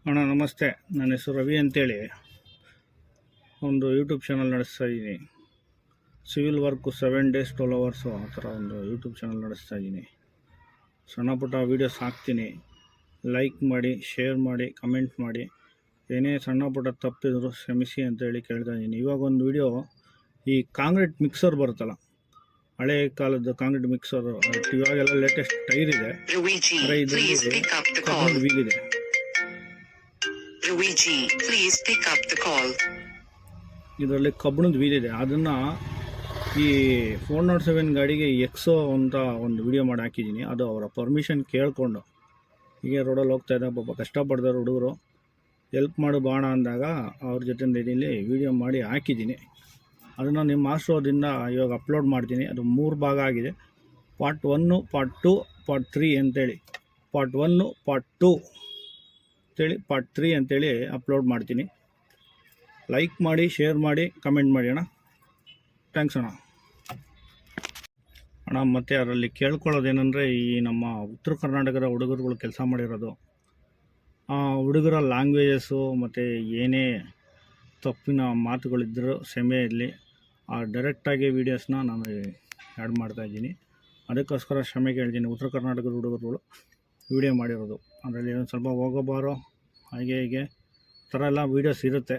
ಅಣ್ಣ ನಮಸ್ತೆ, ನನ್ನ ಹೆಸರು ರವಿ ಅಂತೇಳಿ ಒಂದು ಯೂಟ್ಯೂಬ್ ಚಾನಲ್ ನಡೆಸ್ತಾ ಇದ್ದೀನಿ. ಸಿವಿಲ್ ವರ್ಕು 7 days 12 hours ಆ ಥರ ಒಂದು ಯೂಟ್ಯೂಬ್ ಚಾನಲ್ ನಡೆಸ್ತಾ ಇದ್ದೀನಿ. ಸಣ್ಣ ಪುಟ್ಟ ವೀಡಿಯೋಸ್ ಹಾಕ್ತೀನಿ. ಲೈಕ್ ಮಾಡಿ, ಶೇರ್ ಮಾಡಿ, ಕಮೆಂಟ್ ಮಾಡಿ. ಏನೇ ಸಣ್ಣ ಪುಟ್ಟ ತಪ್ಪಿದ್ರು ಕ್ಷಮಿಸಿ ಅಂತೇಳಿ ಕೇಳ್ತಾ ಇದ್ದೀನಿ. ಇವಾಗ ಒಂದು ವೀಡಿಯೋ, ಈ ಕಾಂಕ್ರೀಟ್ ಮಿಕ್ಸರ್ ಬರುತ್ತಲ್ಲ, ಹಳೆ ಕಾಲದ ಕಾಂಕ್ರೀಟ್ ಮಿಕ್ಸರ್, ಇವಾಗೆಲ್ಲ ಲೇಟೆಸ್ಟ್ ಟೈರ್ ಇದೆ, ವೀಲ್ ಇದೆ. ಇದರಲ್ಲಿ ಕಬ್ಬಿಣದ ವೀಲ್ ಇದೆ. ಅದನ್ನು ಈ 407 ಗಾಡಿಗೆ ಎಕ್ಸೋ ಅಂತ ಒಂದು ವಿಡಿಯೋ ಮಾಡಿ ಹಾಕಿದ್ದೀನಿ. ಅದು ಅವರ ಪರ್ಮಿಷನ್ ಕೇಳಿಕೊಂಡು ಹೀಗೆ ರೋಡಲ್ಲಿ ಹೋಗ್ತಾ ಇದ್ದಾಗ ಪಾಪ ಕಷ್ಟಪಡ್ತಾರೆ ಹುಡುಗರು, ಹೆಲ್ಪ್ ಮಾಡು ಬಾಣ ಅಂದಾಗ ಅವ್ರ ಜೊತೆ ಇಲ್ಲಿ ವಿಡಿಯೋ ಮಾಡಿ ಹಾಕಿದ್ದೀನಿ. ಅದನ್ನು ನಿಮ್ಮ ಆಶ್ರಯದಿಂದ ಇವಾಗ ಅಪ್ಲೋಡ್ ಮಾಡ್ತೀನಿ. ಅದು 3 ಭಾಗ ಆಗಿದೆ. ಪಾರ್ಟ್ 1, ಪಾರ್ಟ್ 2, ಪಾರ್ಟ್ 3 ಅಂತೇಳಿ. ಪಾರ್ಟ್ 1, ಪಾರ್ಟ್ 2 ಅಂತೇಳಿ, ಪಾರ್ಟ್ 3 ಅಂತೇಳಿ ಅಪ್ಲೋಡ್ ಮಾಡ್ತೀನಿ. ಲೈಕ್ ಮಾಡಿ, ಶೇರ್ ಮಾಡಿ, ಕಮೆಂಟ್ ಮಾಡಿ ಅಣ್ಣ. ಥ್ಯಾಂಕ್ಸ್ ಅಣ್ಣ. ಮತ್ತು ಅದರಲ್ಲಿ ಕೇಳ್ಕೊಳ್ಳೋದೇನೆಂದರೆ, ಈ ನಮ್ಮ ಉತ್ತರ ಕರ್ನಾಟಕದ ಹುಡುಗರುಗಳು ಕೆಲಸ ಮಾಡಿರೋದು, ಆ ಹುಡುಗರ ಲ್ಯಾಂಗ್ವೇಜಸ್ಸು ಮತ್ತು ಏನೇ ತಪ್ಪಿನ ಮಾತುಗಳಿದ್ದರೂ ಕ್ಷಮೆ ಇರಲಿ. ಡೈರೆಕ್ಟಾಗಿ ವೀಡಿಯೋಸ್ನ ನಾನು ಆ್ಯಡ್ ಮಾಡ್ತಾಯಿದ್ದೀನಿ. ಅದಕ್ಕೋಸ್ಕರ ಕ್ಷಮೆ ಕೇಳ್ತೀನಿ. ಉತ್ತರ ಕರ್ನಾಟಕದ ಹುಡುಗರುಗಳು ವೀಡಿಯೋ ಮಾಡಿರೋದು, ಅದರಲ್ಲಿ ಒಂದು ಸ್ವಲ್ಪ ಹೋಗೋಬಾರೋ ಹಾಗೆ ಹೀಗೆ ಥರ ಎಲ್ಲ ವೀಡಿಯೋಸ್ ಇರುತ್ತೆ.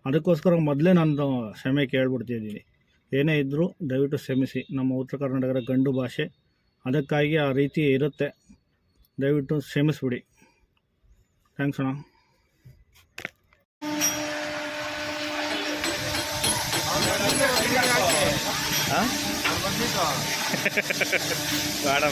ಅದಕ್ಕೋಸ್ಕರ ಮೊದಲೇ ನಾನು ಕ್ಷಮೆ ಕೇಳ್ಬಿಡ್ತಿದ್ದೀನಿ. ಏನೇ ಇದ್ದರೂ ದಯವಿಟ್ಟು ಕ್ಷಮಿಸಿ. ನಮ್ಮ ಉತ್ತರ ಕರ್ನಾಟಕದ ಗಂಡು ಭಾಷೆ, ಅದಕ್ಕಾಗಿ ಆ ರೀತಿ ಇರುತ್ತೆ. ದಯವಿಟ್ಟು ಕ್ಷಮಿಸ್ಬಿಡಿ. ಥ್ಯಾಂಕ್ಸ್ ಅಣ್ಣ. ಬೇಡ